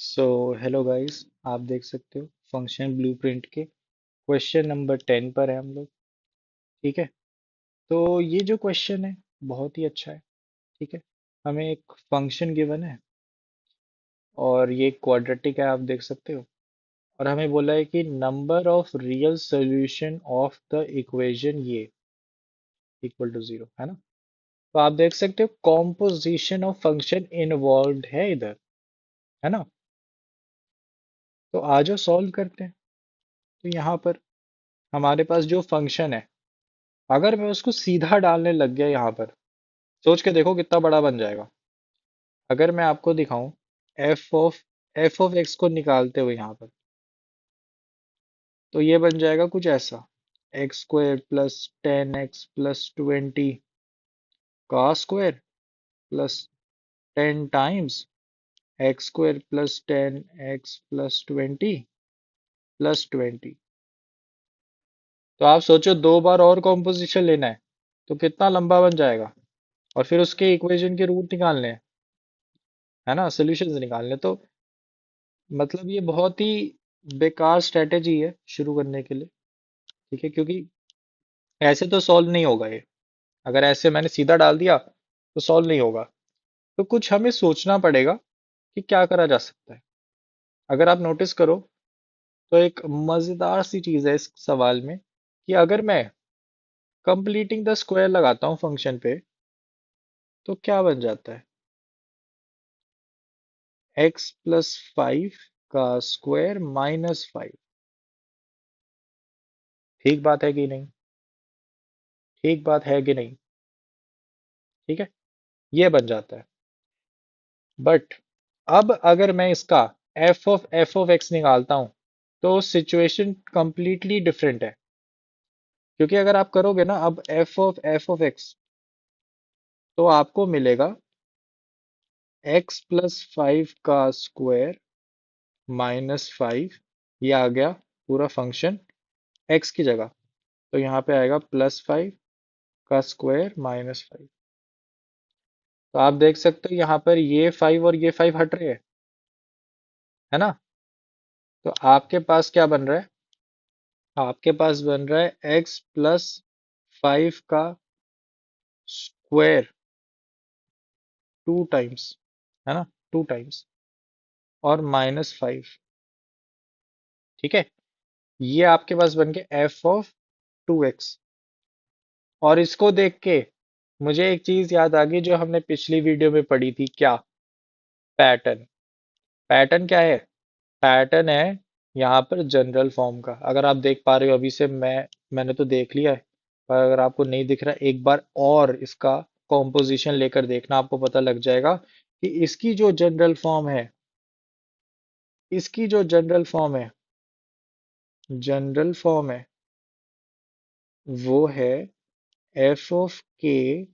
So hello guys, आप देख सकते हो फंक्शन ब्लूप्रिंट के क्वेश्चन नंबर 10 पर है हम लोग। ठीक है। तो ये जो क्वेश्चन है बहुत ही अच्छा है। ठीक है। हमें एक फंक्शन गिवन है और ये क्वाड्रेटिक है, आप देख सकते हो। और हमें बोला है कि number of real solution of the equation ये इक्वल टू जीरो, है ना। तो आप देख सकते हो कॉम्पोजिशन ऑफ फंक्शन इन्वॉल्व है इधर, है ना। तो आज सॉल्व करते हैं। तो यहाँ पर हमारे पास जो फंक्शन है, अगर मैं उसको सीधा डालने लग गया यहाँ पर, सोच के देखो कितना बड़ा बन जाएगा। अगर मैं आपको दिखाऊं एफ ऑफ एक्स को निकालते हुए यहाँ पर, तो ये बन जाएगा कुछ ऐसा। X square plus 10x plus 20 का square plus 10 times x square plus 10x plus 20 plus 20। तो आप सोचो दो बार और कॉम्पोजिशन लेना है तो कितना लंबा बन जाएगा। और फिर उसके इक्वेशन के रूट निकालने हैं, है ना, सोल्यूशन निकालने। तो मतलब ये बहुत ही बेकार स्ट्रेटेजी है शुरू करने के लिए। ठीक है, क्योंकि ऐसे तो सॉल्व नहीं होगा ये। अगर ऐसे मैंने सीधा डाल दिया तो सॉल्व नहीं होगा। तो कुछ हमें सोचना पड़ेगा कि क्या करा जा सकता है। अगर आप नोटिस करो तो एक मजेदार सी चीज है इस सवाल में कि अगर मैं कंप्लीटिंग द स्क्वायर लगाता हूँ फंक्शन पे, तो क्या बन जाता है। एक्स प्लस 5 का स्क्वायर माइनस 5। ठीक बात है कि नहीं। ठीक बात है कि नहीं। ठीक है, ये बन जाता है। बट अब अगर मैं इसका एफ ऑफ एक्स निकालता हूं तो सिचुएशन कंप्लीटली डिफरेंट है। क्योंकि अगर आप करोगे ना अब एफ ऑफ एक्स, तो आपको मिलेगा एक्स प्लस 5 का स्क्वायर माइनस 5। ये आ गया पूरा फंक्शन एक्स की जगह। तो यहाँ पे आएगा प्लस 5 का स्क्वायर माइनस 5। तो आप देख सकते हो यहाँ पर ये 5 और ये 5 हट रहे हैं, है ना। तो आपके पास क्या बन रहा है। आपके पास बन रहा है एक्स प्लस 5 का स्क्वायर 2 टाइम्स, है ना, 2 टाइम्स और माइनस 5। ठीक है, ये आपके पास बन गया f(2x)। और इसको देख के मुझे एक चीज याद आ गई जो हमने पिछली वीडियो में पढ़ी थी। क्या? पैटर्न। पैटर्न क्या है। पैटर्न है यहाँ पर जनरल फॉर्म का। अगर आप देख पा रहे हो अभी से मैंने तो देख लिया है, पर अगर आपको नहीं दिख रहा एक बार और इसका कॉम्पोजिशन लेकर देखना, आपको पता लग जाएगा कि इसकी जो जनरल फॉर्म है, इसकी जो जनरल फॉर्म है वो है f(k)x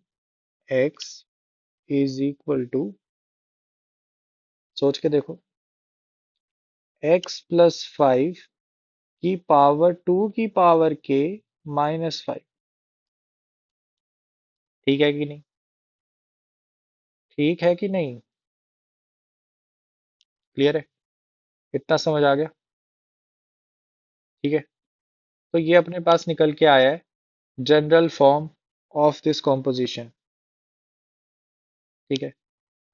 इज इक्वल टू, सोच के देखो, x प्लस 5 की पावर 2 की पावर k माइनस 5। ठीक है कि नहीं। ठीक है कि नहीं। क्लियर है। इतना समझ आ गया। ठीक है। तो ये अपने पास निकल के आया है general form of this composition. ठीक है।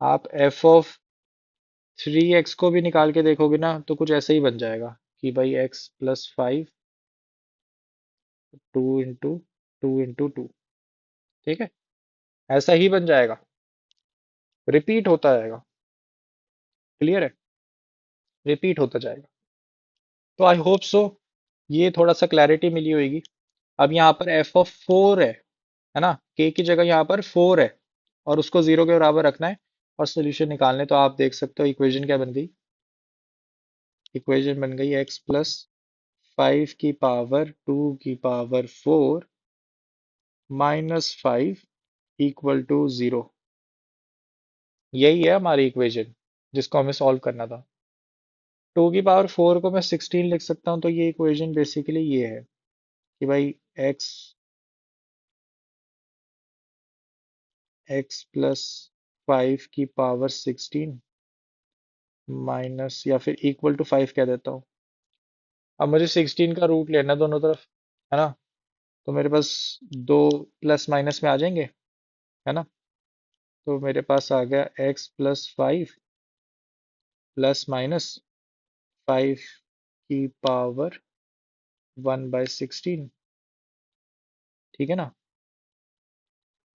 आप f(3x) को भी निकाल के देखोगे ना तो कुछ ऐसे ही बन जाएगा कि भाई x+5 2 इंटू 2 ठीक है, ऐसा ही बन जाएगा, रिपीट होता जाएगा। क्लियर है, रिपीट होता जाएगा। तो आई होप सो ये थोड़ा सा क्लैरिटी मिली होगी। अब यहाँ पर f(4) है ना, k की जगह यहाँ पर 4 है और उसको 0 के बराबर रखना है और सोल्यूशन निकालने। तो आप देख सकते हो इक्वेशन क्या बन गई। इक्वेशन बन गई x प्लस 5 की पावर 2 की पावर 4 माइनस 5 इक्वल टू 0। यही है हमारी इक्वेशन जिसको हमें सॉल्व करना था। 2 की पावर 4 को मैं 16 लिख सकता हूँ। तो ये इक्वेशन बेसिकली ये है कि भाई x x प्लस 5 की पावर 16 माइनस या फिर इक्वल टू 5 कह देता हूँ। अब मुझे 16 का रूट लेना है दोनों तरफ, है ना। तो मेरे पास दो प्लस माइनस में आ जाएंगे, है ना। तो मेरे पास आ गया x+5 प्लस माइनस 5 की पावर 1/16। ठीक है ना,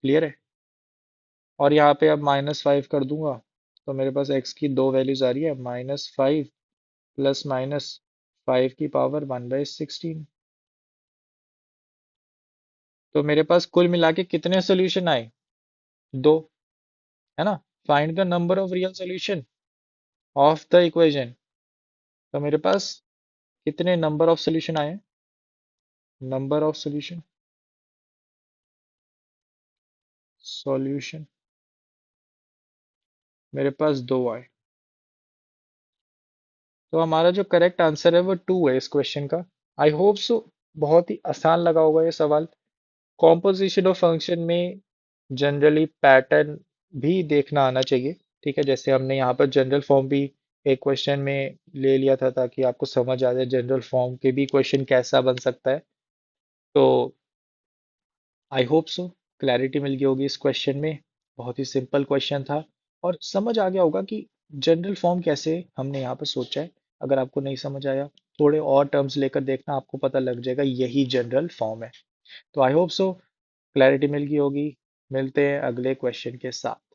क्लियर है। और यहाँ पे अब -5 कर दूंगा, तो मेरे पास x की दो वैल्यूज आ रही है, -5 प्लस माइनस 5 की पावर 1/16। तो मेरे पास कुल मिला के कितने सोल्यूशन आए? दो, है ना। Find the number of real solution of the equation. तो मेरे पास कितने नंबर ऑफ सोल्यूशन आए? नंबर ऑफ सोल्यूशन, सॉल्यूशन, मेरे पास दो आए। तो हमारा जो करेक्ट आंसर है वो 2 है इस क्वेश्चन का। I hope so. बहुत ही आसान लगा होगा ये सवाल। कॉम्पोजिशन ऑफ फंक्शन में जनरली पैटर्न भी देखना आना चाहिए। ठीक है, जैसे हमने यहाँ पर जनरल फॉर्म भी एक क्वेश्चन में ले लिया था, ताकि आपको समझ आ जाए जनरल फॉर्म के भी क्वेश्चन कैसा बन सकता है। तो आई होप सो क्लैरिटी मिल गई होगी इस क्वेश्चन में। बहुत ही सिंपल क्वेश्चन था, और समझ आ गया होगा कि जनरल फॉर्म कैसे हमने यहाँ पर सोचा है। अगर आपको नहीं समझ आया, थोड़े और टर्म्स लेकर देखना, आपको पता लग जाएगा यही जनरल फॉर्म है। तो आई होप सो क्लैरिटी मिल गई होगी। मिलते हैं अगले क्वेश्चन के साथ।